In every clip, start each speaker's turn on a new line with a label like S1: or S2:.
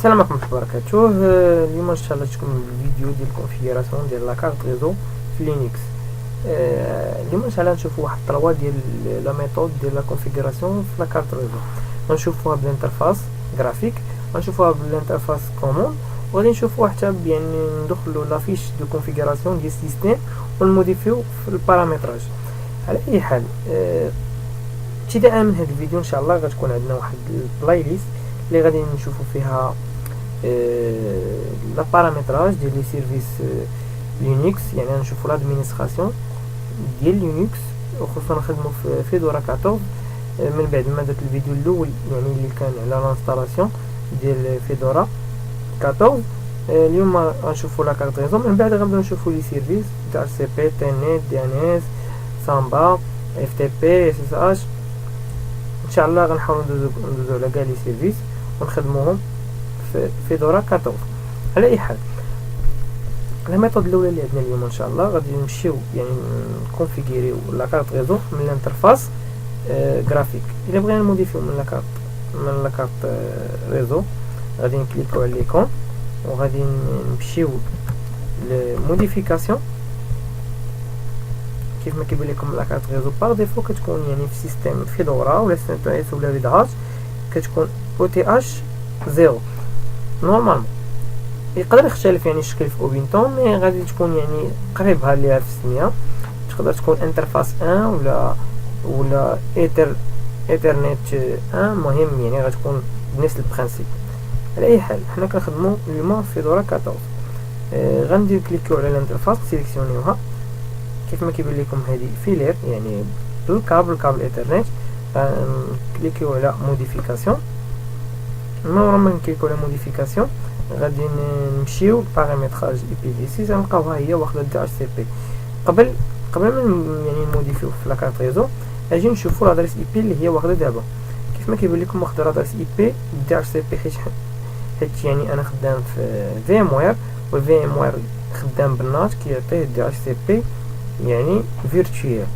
S1: السلام عليكم ورحمة الله وبركاته. اليوم ان شاء الله تكون الفيديو ديال الكونفيغوراسيون ديال لاكارت ريزو في لينكس. اليوم ان شاء الله نشوفوا واحد 3 ديال لا ميثود ديال لا كونفيغوراسيون في لاكارت ريزو. غنشوفوها بالانترفاس جرافيك، غنشوفوها بالانترفاس كومون، وغادي نشوفوا حتى يعني ندخلوا لا فيش دو كونفيغوراسيون ديال السيستم ونموديفيو في البارامتراج. على اي حال ابتداء من هذا الفيديو ان شاء الله غتكون عندنا واحد البلاي ليست اللي غادي نشوفوا فيها لا بارامتراج ديال لي سيرفيس لينكس، يعني غنشوفوا لادمينستراسيون ديال لينكس، وخصوصا نخدموا في فيدورا 14 من بعد ما درت الفيديو الاول يعني اللي كان على لانستالاسيون ديال فيدورا 14. اليوم غنشوفوا لا كارت ريزو، من بعد غنبداو نشوفوا لي سيرفيس تاع سي بي تينيت دي ان اس سامبا اف تي بي اس اس اش. ان شاء الله غنحاولوا ندوزو على كاع لي سيرفيس ونخدموهم في فيدورا 14. على اي حال الميثود الاولى اللي عندنا اليوم ان شاء الله غادي نمشيو يعني نكونفيغيريو لا كارت ريزو من الانترفاس جرافيك. الا بغينا نموديفيو من لا كارت ريزو غادي نكليكو على ليكون وغادي نمشيو لموديفيكاسيون. كيف ما كيبان لكم لا كارت ريزو باغ ديفو كتكون يعني في سيستم فيدورا ولا سنتويس ولا ريدهاش كتكون او تي اش 0 نورمالمون. يقدر يختلف يعني الشكل في اوبنتون، مي غادي تكون يعني قريبها ليها في السميه. تقدر تكون انترفاس 1 ولا ايثرنت 1، مهم يعني غتكون بنفس البرانسيب. على اي حال حنا كنخدموا اليوم في فيدورا 14. غندير كليكيو على الانترفاس سيليكسيونيوها كيف ما كيبان لكم هذه فيلير يعني بالكابل ايثرنت. كليكيو على موديفيكاسيون، ما ورا ما نكليكيو على موديفيكاسيون غادي نمشيو بارامتراج اي بي في 6 غنلقاوها هي واخده دي اتش سي بي. قبل ما يعني نموديفيو في لاكارت ريزو اجي نشوفوا لادريس اي بي اللي هي واخده دابا. كيف ما كيبان لكم واخده لادريس اي بي دي اتش سي بي حيت يعني انا خدام في في ام وير، والفي ام وير خدام بالنات كيعطيه دي اتش سي بي يعني فيرتوال،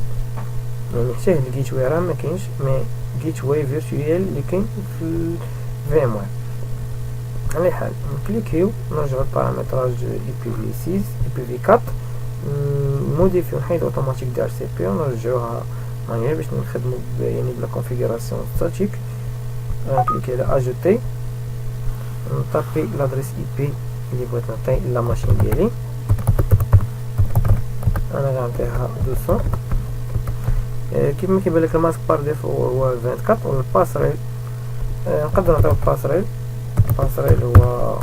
S1: يعني حتى هاد الجيت واي راه ما كاينش، مي جيت واي فيرتوال اللي كاين في في ام وير. على حال نكليكيو نرجعو للبارامتراج اي بي في 6 اي بي في 4 نموديفيو نحيد اوتوماتيك دي اتش سي بي ونرجعوها مانيوال باش نخدمو يعني بلا كونفيغوراسيون ستاتيك. غنكليكي على اجوتي نطابي لادريس اي بي اللي بغيت نعطي لا ماشين ديالي. انا غنعطيها 200. كيف ما كيبان لك الماسك بار ديفو هو 24 والباسريل نقدر نعطيو الباسريل هو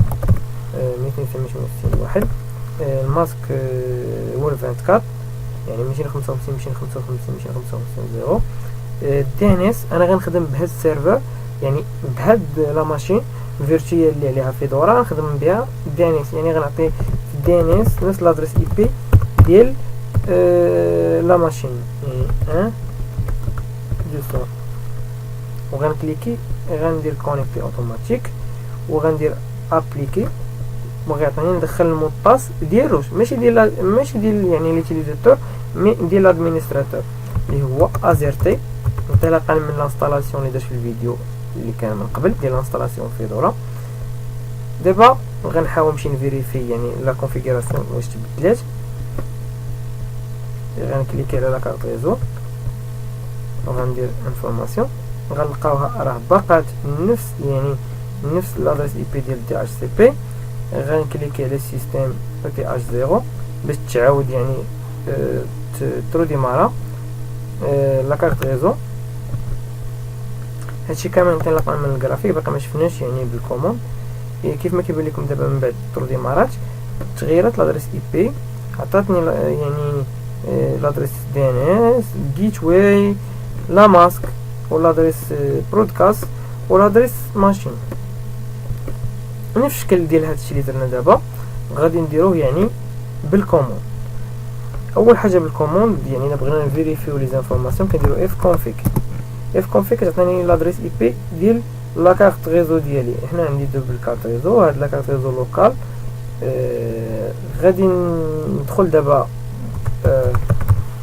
S1: 268 واحد. الماسك هو 24 يعني 255 0. الدي ان اس انا غنخدم بهاد السيرفر يعني بهاد لا ماشين فيرتوال اللي عليها فيدورا نخدم بها الدي ان اس، يعني غنعطي في الدي ان اس نفس لادريس اي بي ديال لا ماشين يعني 200. وغنكليكي غندير كونيكتي اوتوماتيك وغندير ابليكي وغيعطيني ندخل المود باس ديالو ماشي ديال يعني ليوتيليزاتور مي ديال لادمينستراتور اللي هو ازيرتي انطلاقا من الانستالاسيون اللي درت في الفيديو اللي كان من قبل ديال الانستالاسيون فيدورا. دابا غنحاول نمشي نفيريفي يعني لا كونفيغوراسيون واش تبدلات. غنكليكي على لا كارت ريزو وغندير انفورماسيون غنلقاوها راه باقات نفس لادريس اي بي ديال دي اتش سي بي. غنكليكي على السيستم او تي اش 0 باش تعاود يعني تروديمارا لا كارت ريزو. هادشي كامل انطلاقا من الجرافيك باقي ما شفناش يعني بالكوموند. كيف ما كيبان لكم دابا من بعد تروديمارات تغيرت لادريس اي بي، عطاتني يعني لادريس دي ان اس جيت واي لا ماسك ولادريس برودكاست ولادريس ماشين. نفس الشكل ديال هادشي اللي درنا دابا غادي نديروه يعني بالكوموند. اول حاجه بالكوموند يعني الا بغينا نفيريفيو لي زانفورماسيون كنديرو اف كونفيك كتعطيني لادريس اي بي ديال لا كارت ريزو ديالي. هنا عندي دوبل كارت ريزو، هاد لا كارت ريزو لوكال. غادي ندخل دابا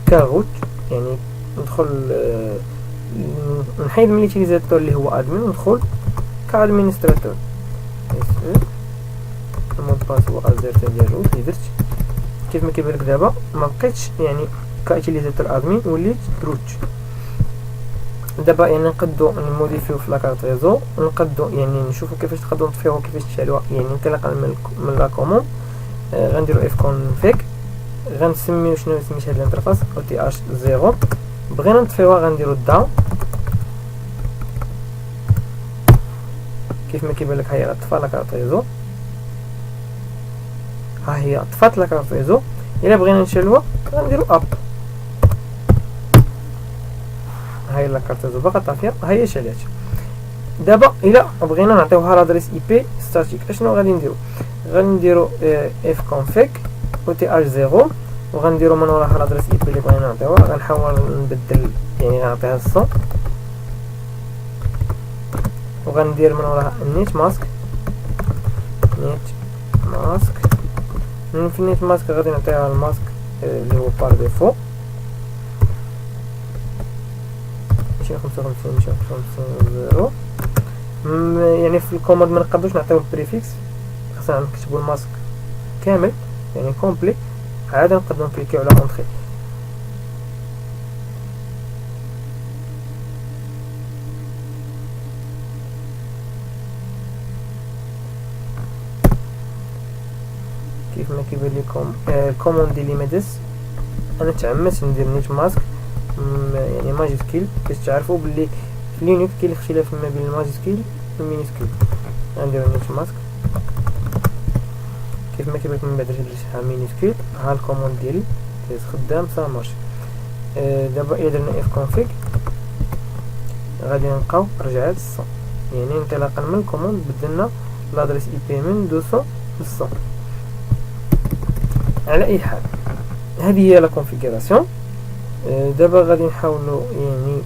S1: كاروت يعني ندخل نحيد من ليوتيليزاتور اللي هو ادمين وندخل كادمينستراتور. الانترفاس هو ازيرت ديال روت اللي درت. كيف ما كيبان لك دابا ما بقيتش يعني كايتيليزاتور ادمين، وليت روت. دابا يعني نقدو نموديفيو في لاكارت ريزو، نقدو يعني نشوفو كيفاش نقدروا نطفيوها وكيفاش تشعلوها يعني انطلاقا من لا كوموند. غنديرو اف كونفيغ، غنسميو شنو سميت هاد الانترفاس او تي اش 0. بغينا نطفيوها غنديرو دا. كيف ما كيبان لك ها هي طفات لاكارت ريزو، ها هي طفات لاكارت ريزو. الا بغينا نشعلوها غنديرو اب، هاي لاكارت ريزو باقا طافيه، ها هي شعلات. دابا الا بغينا نعطيوها لادريس اي بي ستاتيك اشنو غادي نديرو؟ غنديرو اف كونفيغ او تي اش 0 وغنديرو من وراها لادريس اي بي اللي بغينا نعطيوها. غنحاول نبدل يعني غنعطيها الصون، وغندير من وراها نيت ماسك. في النيت ماسك غادي نعطيها الماسك اللي هو بار ديفو، ماشي 55 ماشي 55 يعني في الكوماند ما نقدروش نعطيو البريفيكس، خاصنا نكتبو الماسك كامل يعني كومبلي. عاد نقدروا نكليكيو على اونطري. كيف ما كيبان لكم كوموند ديال ليميدس، انا تعمدت ندير نيت ماسك يعني ماجيسكيل باش تعرفوا باللي في لينكس كاين اختلاف ما بين الماجيسكيل والمينيسكيل. غنديرو نيت ماسك كيف ما كيبان لكم من بعد درتها مينيسكيل. ها الكوموند ديالي خدام صا مارشي. دابا الا درنا اف كونفيغ غادي نلقاو رجعات الصون، يعني انطلاقا من الكوموند بدلنا لادريس اي بي من 200 للصون. على اي حال هذه هي لا كونفيغوراسيون. دابا غادي نحاولوا يعني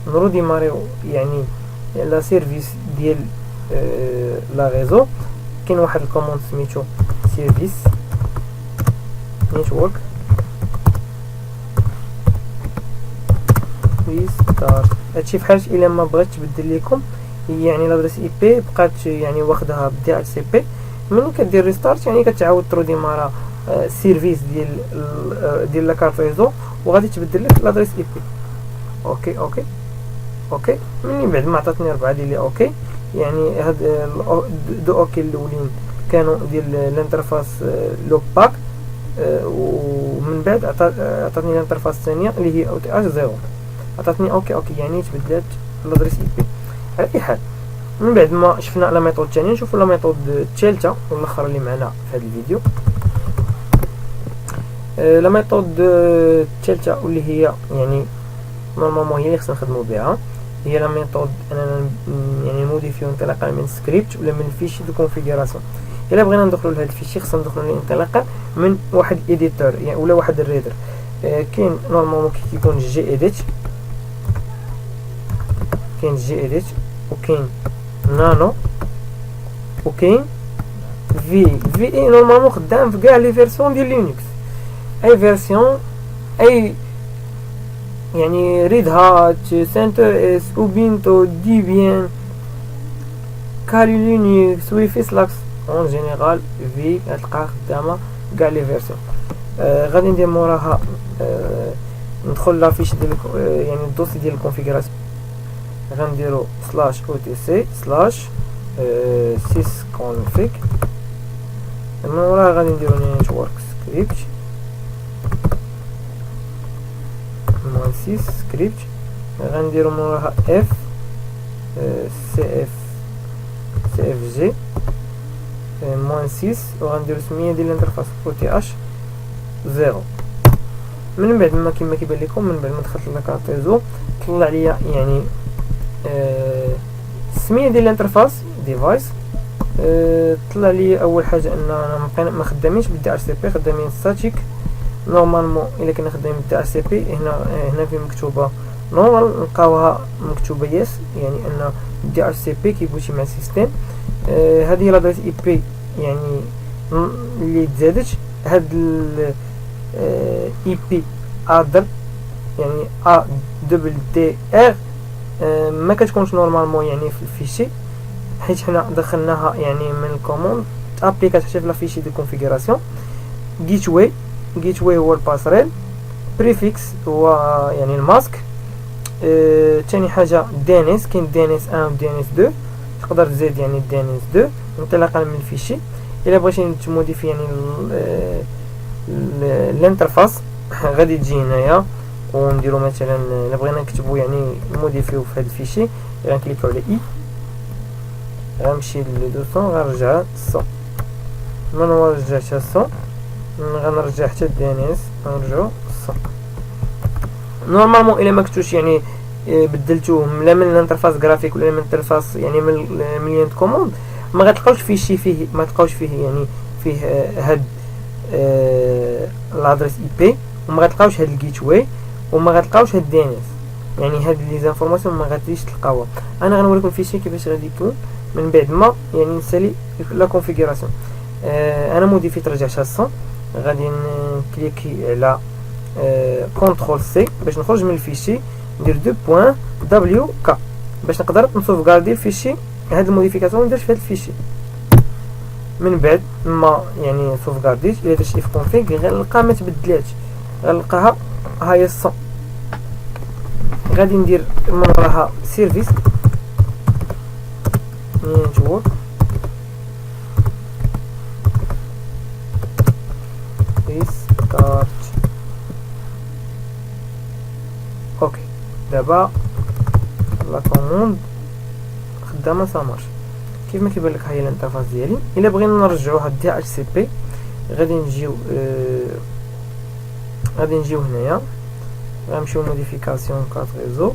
S1: نروديماريو يعني لا سيرفيس ديال لا ريزو. كاين واحد الكوموند سميتو سيرفيس نيتورك ريستارت. هادشي فحال الا ما بغيتش تبدل لكم يعني لادريس اي بي بقات يعني واخدها بدي اتش سي بي، ملي كدير ريستارت يعني كتعاود تروديمارا سيرفيس ديال لا كارت ريزو وغادي تبدل لك لادريس اي بي. اوكي مني بعد ما عطاتني 4 ديال اوكي يعني هاد دو اوكي الاولين كانوا ديال الانترفاس لوب باك، ومن بعد عطاتني الانترفاس الثانيه اللي هي او تي اش 0 عطاتني اوكي يعني تبدلات لادريس اي بي. على اي حال من بعد ما شفنا لا ميثود الثانيه نشوفوا لا ميثود الثالثه والاخرى اللي معنا في هذا الفيديو. لا ميثود الثالثه واللي هي يعني نورمالمون هي اللي خصنا نخدموا بها، هي لا ميثود اننا يعني نموديفيو انطلاقا من سكريبت ولا من فيشي دو كونفيغوراسيون. الا بغينا ندخلوا لهذا الفيشي خصنا ندخلوا انطلاقا من واحد ايديتور يعني ولا واحد الريدر. كاين نورمالمون كيكون جي اديت، كاين جي اديت وكاين نانو وكاين في اي. نورمالمون خدام في كاع لي فيرسيون ديال لينكس، اي فيرسيون اي يعني ريد هات سنتر اس اوبينتو ديبيان كالي لينكس ويفي سلاكس اون جينيرال في غتلقاها خدامه كاع لي فيرسيون. غادي ندير موراها ندخل لافيش ديال يعني الدوسي ديال الكونفيغوراسيون. غنديرو سلاش او تي سي سلاش سيس كونفيغ. من وراها غادي نديرو نيتورك سكريبت موان 6 سكريبت. غنديرو من وراها اف سي اف جي موان 6 وغنديرو سميه ديال الانترفاس او تي اش 0. من بعد ما كما كيبان لكم من بعد ما دخلت لاكارت ريزو طلع ليا يعني السميه ديال الانترفاس ديفايس. طلع لي اول حاجه ان انا ما خدامينش بالدي اتش سي بي، خدامين ستاتيك. نورمالمون الا كنا خدامين بالدي اتش سي بي هنا فين مكتوبه نورمال نلقاوها مكتوبه يس، يعني ان الدي اتش سي بي كيبوتي مع السيستم. هذه هي لادريس اي بي يعني اللي تزادت. هاد اي بي ادر يعني ا دبل دي ار ما كتكونش نورمالمون يعني في الفيشي، حيت حنا دخلناها يعني من الكوموند تابليكات حتى في لا فيشي دو كونفيغوراسيون. جيت واي هو الباسريل، بريفيكس هو يعني الماسك. تاني حاجه دي ان اس، كاين دي ان اس 1 و دي ان اس 2، تقدر تزيد يعني دي ان اس 2 انطلاقا من الفيشي. الا بغيتي تموديفي يعني الانترفاس غادي تجي هنايا ونديرو مثلا الا بغينا نكتبو يعني نموديفيو في هذا الفيشي، غنكليكو على اي، غنمشي ل 200 غنرجعها 100. من هو رجعتها 100 غنرجع حتى دي ان اس غنرجعو 100. نورمالمون الا ما كنتوش يعني بدلتوهم لا من الانترفاس جرافيك ولا من الانترفاس يعني من لين كوموند، ما غتلقاوش فيشي فيه، ما تلقاوش فيه يعني فيه هاد لادريس اي بي، وما غتلقاوش هاد الجيت واي، وما غتلقاوش هاد دي ان اس، يعني هاد لي زانفورماسيون ما غاديش تلقاوها. انا غنوريكم الفيشي كيفاش غادي يكون من بعد ما يعني نسالي لا كونفيغوراسيون. انا موديفيت رجعتها 100، غادي نكليكي على كونترول سي باش نخرج من الفيشي، ندير 2.wk باش نقدر نسوفغاردي الفيشي. هاد الموديفيكاسيون درت في هاد الفيشي من بعد ما يعني سوفغارديت. الا درت اف كونفيغ غنلقى ما تبدلاتش، غنلقاها ها هي 100. غادي ندير من وراها سيرفيس نتورك ريستارت. اوكي دابا لا كوموند خدامه سامارش كيف ما كيبان لك. هاهي الانترفاس ديالي. الا بغينا نرجعوها دي اتش سي بي غادي نجيو هنايا، غنمشيو موديفيكاسيون كارت ريزو،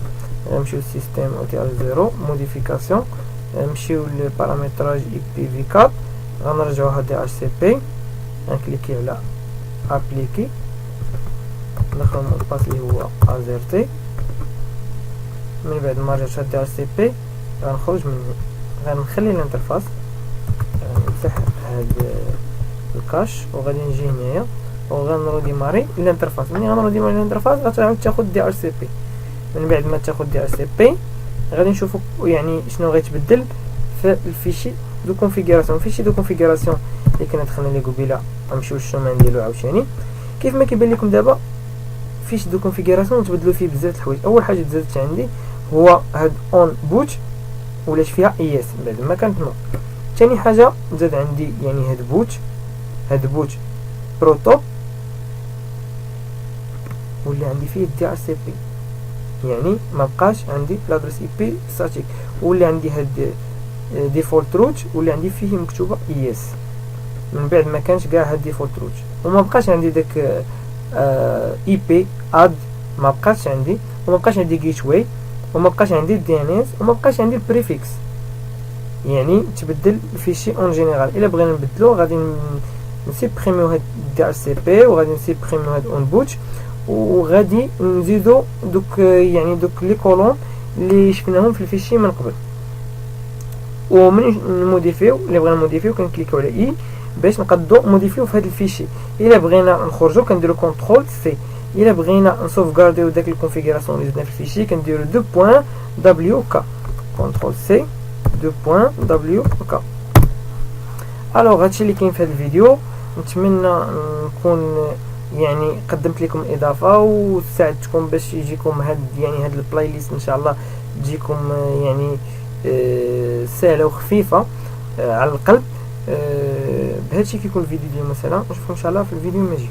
S1: غنمشيو سيستيم او تي ار 0 موديفيكاسيون، نمشيو لبارامتراج اي بي في 4 غنرجعوها دي اتش سي بي، غنكليكي على ابليكي، ندخلو المود باس اللي هو ازرتي. من بعد ما رجعت دي اتش سي بي غنخرج منه، غنخلي الانترفاس، غنفتح هاد الكاش وغادي نجي هنايا وغنروديماري الانترفاس. ملي غنروديماري الانترفاس غتعاود تاخد دي اتش سي بي. من بعد ما تاخد دي اتش سي بي غادي نشوفو يعني شنو غيتبدل في الفيشي دو كونفيغوراسيون. الفيشي دو كونفيغوراسيون اللي كنا دخلنا ليه قبيله غنمشيو للشومان ديالو عاوتاني. كيف ما كيبان لكم دابا فيشي دو كونفيغوراسيون تبدلوا فيه بزاف د الحوايج. اول حاجه تزادت عندي هو هاد اون بوت ولات فيها اي اس بعد ما كانت نو. ثاني حاجه زاد عندي يعني هاد بوت بروتوب ولا عندي فيه دي ار سي بي، يعني ما بقاش عندي لادريس اي بي ستاتيك، ولا عندي هاد ديفولت روت ولا عندي فيه مكتوبه اي اس. من بعد ما كانش كاع هاد ديفولت روت، وما بقاش عندي داك اي بي اد، ما بقاش عندي، وما بقاش عندي جيت واي، وما بقاش عندي دي ان اس، وما بقاش عندي البريفيكس. يعني تبدل الفيشي اون جينيرال. الا بغينا نبدلو غادي نسيبريميو هاد دي ار سي بي وغادي نسيبريميو هاد اون بوت وغادي نزيدو دوك يعني دوك لي كولون اللي شفناهم في الفيشي من قبل. ومن نموديفيو الا بغينا نموديفيو كنكليكيو على اي باش نقدو موديفيو في هاد الفيشي. الا بغينا نخرجو كنديرو كونترول سي. الا بغينا نسوفغارديو داك الكونفيغوراسيون اللي زدنا في الفيشي كنديرو 2.wk كونترول سي 2.wk. الوغ هادشي اللي كاين في هاد الفيديو. نتمنى نكون يعني قدمت لكم اضافه وساعدتكم باش يجيكم هاد يعني هاد البلاي ليست ان شاء الله تجيكم يعني سهله وخفيفه على القلب. بهادشي كيكون الفيديو ديال مثلا. نشوفكم ان شاء الله في الفيديو المجي.